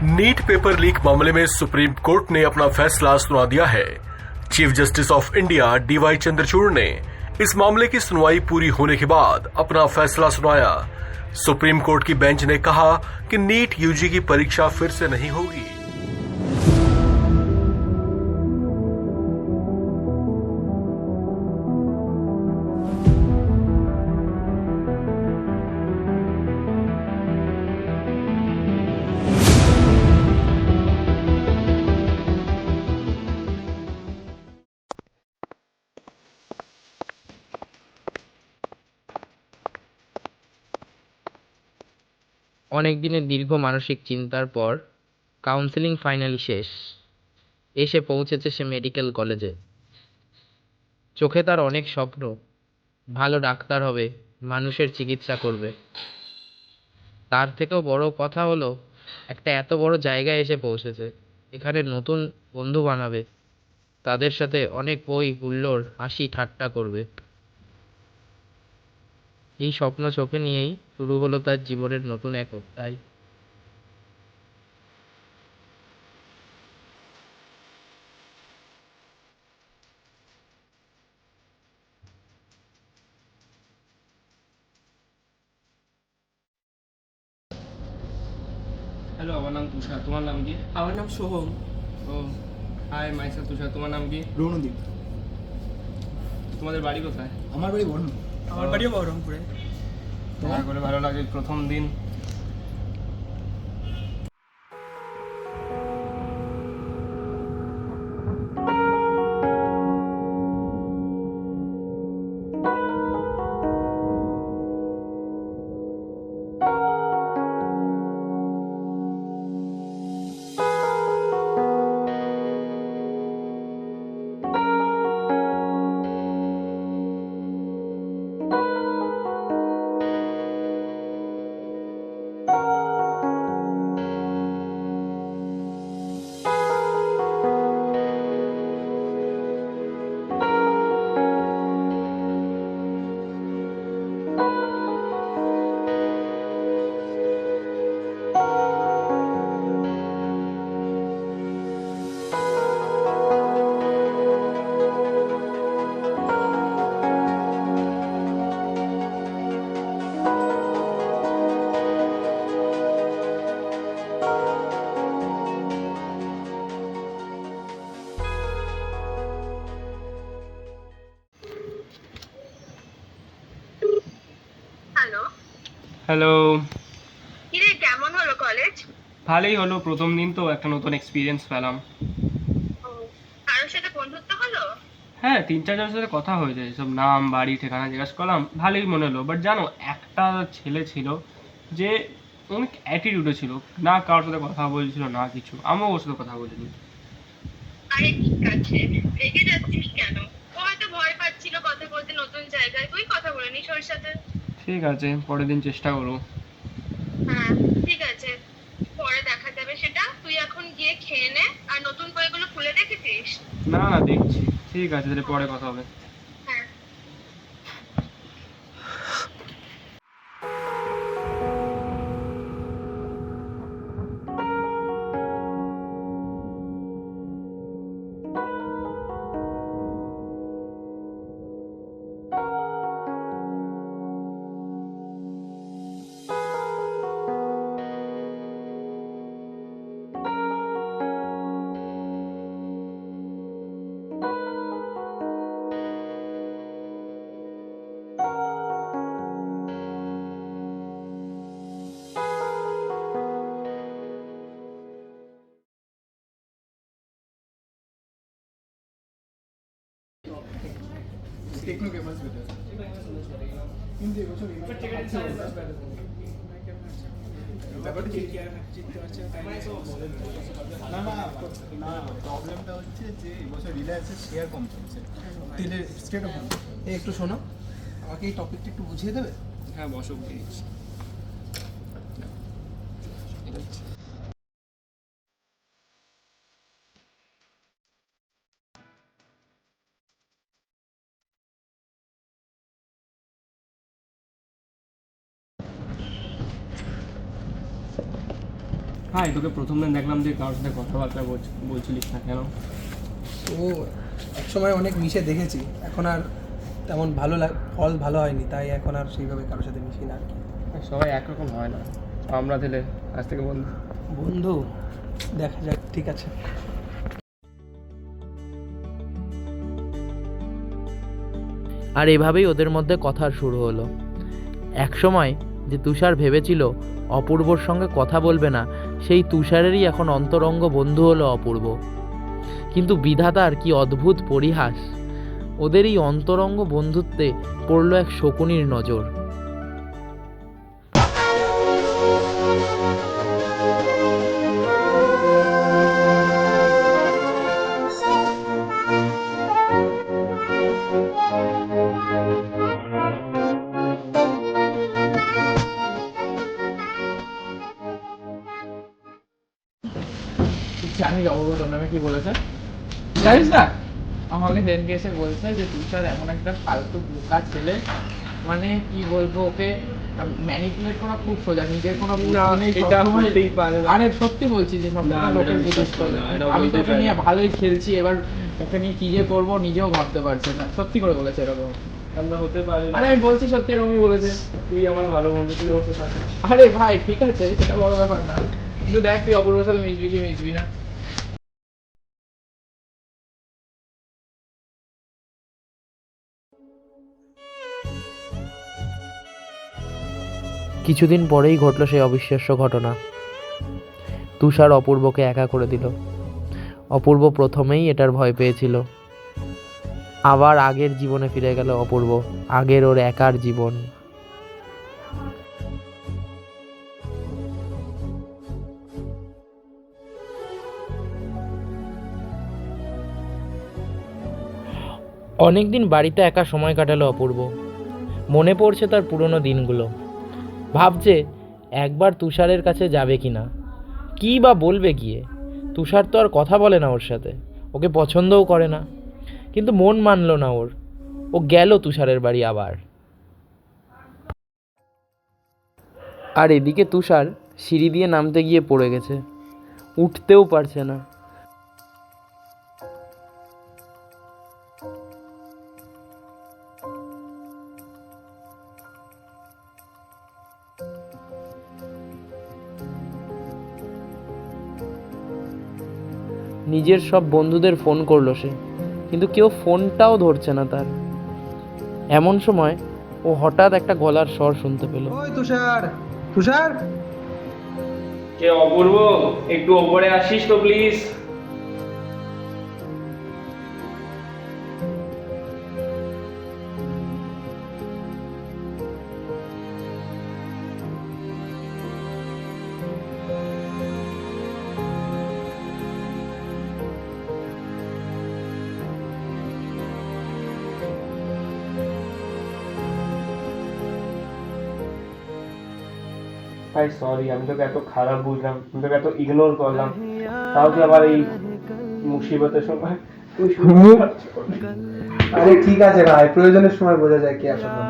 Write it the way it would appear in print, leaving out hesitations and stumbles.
NEET paper leak मामले में supreme court ने अपना फैसला सुना दिया है। Chief justice of India DY Chandrachud ने इस मामले की सुनवाई पूरी होने के बाद अपना फैसला सुनाया। सुप्रीम कोर्ट की बेंच ने कहा कि नीट यूजी की परीक्षा फिर से नहीं होगी। অনেক দিনের দীর্ঘ মানসিক চিন্তার পর কাউন্সেলিং ফাইনালি শেষ। এসে পৌঁছেছে সে মেডিকেল কলেজে। চোখে তার অনেক স্বপ্ন, ভালো ডাক্তার হবে, মানুষের চিকিৎসা করবে। তার থেকেও বড় কথা হলো একটা এত বড় জায়গায় এসে পৌঁছেছে। এখানে নতুন বন্ধু বানাবে, তাদের সাথে অনেক বই হুল্লোড় হাসি ঠাট্টা করবে। এই স্বপ্ন চোখে নিয়েই শুরু হলো তার জীবনের নতুন এক অধ্যায়। হ্যালো, আমার নাম তুষার। তোমার নাম কি? আমার নাম সোহম। ও হাই, মাইসেল তুষার। তোমার নাম কি? রৌনদীপ। তোমাদের বাড়ি কোথায়? আমার বাড়ি বহরম। আমার বাড়িও বহরমপুরে। তোমার করে ভালো লাগে প্রথম দিন? হ্যালো। হ্যালো। কিরে, কেমন হলো কলেজ? ভালোই হলো, প্রথম দিন তো একটা নতুন এক্সপিরিয়েন্স পেলাম। ও, কারোর সাথে বন্ধুত্ব হলো? হ্যাঁ, 3-4 জনের সাথে কথা হয়ে যায়, সব নাম বাড়ি ঠিকানা জিজ্ঞাসা করলাম, ভালোই মনে হলো। বাট জানো, একটা ছেলে ছিল যে অনেক অ্যাটিটিউডে ছিল, না কারোর সাথে কথা বলছিল না কিছু। আমিও ওর সাথে কথা বলিনি। আরে ঠিক আছে, রেগে যাচ্ছিস কেন? ও হয়তো ভয় পাচ্ছিল কথা বলতে নতুন জায়গায়, তুই কথা বলে নিস ওর সাথে। ঠিক আছে, পরের দিন চেষ্টা করবো। হ্যাঁ ঠিক আছে, পরে দেখা যাবে সেটা। তুই এখন গিয়ে খেয়ে নে, আর নতুন বইগুলো খুলে দেখেছিস? না না, দেখছি। ঠিক আছে, তাহলে পরে কথা হবে। হ্যাঁ। টেকনো ক্যামেরাস বেটার, কিন্তু এবছর ব্যাপারটা না না না, প্রবলেমটা হচ্ছে যে এবছর রিলায়েন্সের শেয়ার কম চলছে, তেলের স্টেটও কম। একটু শোনো, আমাকে এই টপিকটা একটু বুঝিয়ে দেবে? হ্যাঁ, বসো প্লিজ। হাই, তোকে প্রথম দিন দেখলাম যে কারোর সাথে কথাবার্তা বলছিলিস না কেন? ও একসময় অনেক মিশে দেখেছি, এখন আর তেমন ফল ভালো হয়নি, তাই এখন আর সেইভাবে কারোর সাথে মিশি না আর কি। সবাই একরকম হয় না, আমরা দিলে আজ থেকে বন্ধু। বন্ধু দেখা যাক, ঠিক আছে। আর এভাবেই ওদের মধ্যে কথা শুরু হলো। একসময় যে তুষার ভেবেছিল অপূর্বর সঙ্গে কথা বলবে না, সেই তুষারেরই এখন অন্তরঙ্গ বন্ধু হলো অপূর্ব। কিন্তু বিধাতার কি অদ্ভুত পরিহাস, ওদের এই অন্তরঙ্গ বন্ধুত্বে পড়ল এক শকুনির নজর। জানি অপূর্ব তোর নামে কি বলেছে জানিস না? আমাকে সেদিনকে এসে বলছে যে তুষার এমন একটা ফালতু বোকা ছেলে, মানে কি বলবো, ওকে ম্যানিপুলেট করা খুব সোজা, নিজের কোনো আরে সত্যি বলছি যে সব লোকের জিজ্ঞেস করে আমি তোকে নিয়ে ভালোই খেলছি, এবার ওকে নিয়ে কি যে করবো নিজেও ভাবতে পারছে না। সত্যি করে বলেছে এরকম। আমরা হতে পারি আরে আমি বলছি সত্যি এরকমই বলেছে। তুই আমার ভালো বন্ধু, তুই ওর সাথে। আরে ভাই ঠিক আছে, সেটা বড় ব্যাপার না, কিন্তু দেখ তুই অপূর্বর সাথে মিশবি কি মিশবি না। কিছুদিন পরেই ঘটল সেই অবিশ্বাস্য ঘটনা। তুষার অপূর্বকে একা করে দিল। অপূর্ব প্রথমেই এটার ভয় পেয়েছিল। আবার আগের জীবনে ফিরে গেল অপূর্ব, আগের ওর একার জীবন। অনেকদিন বাড়িতে একা সময় কাটালো অপূর্ব। মনে পড়ছে তার পুরনো দিনগুলো। ভাবছে একবার তুষারের কাছে যাবে কিনা, কী বা বলবে গিয়ে। তুষার তো আর কথা বলে না ওর সাথে, ওকে পছন্দও করে না। কিন্তু মন মানল না ওর, ও গেল তুষারের বাড়ি আবার। আর এদিকে তুষার সিঁড়ি দিয়ে নামতে গিয়ে পড়ে গেছে, উঠতেও পারছে না। নিজের সব বন্ধুদের ফোন করলো সে, কিন্তু কেউ ফোনটাও ধরছে না তার। এমন সময় ও হঠাৎ একটা গলার স্বর শুনতে পেল। ওই তুষার, তুষার! কে অপূর্ব, একটু ওপরে আসিস তো প্লিজ। ভাই সরি, আমি তোকে এত খারাপ বুঝলাম, আমি তোকে এত ইগনোর করলাম, তাও তুই আবার এই মুসিবতের সময় তুই আরে ঠিক আছে ভাই, প্রয়োজনের সময় বোঝা যায় কে আসলে।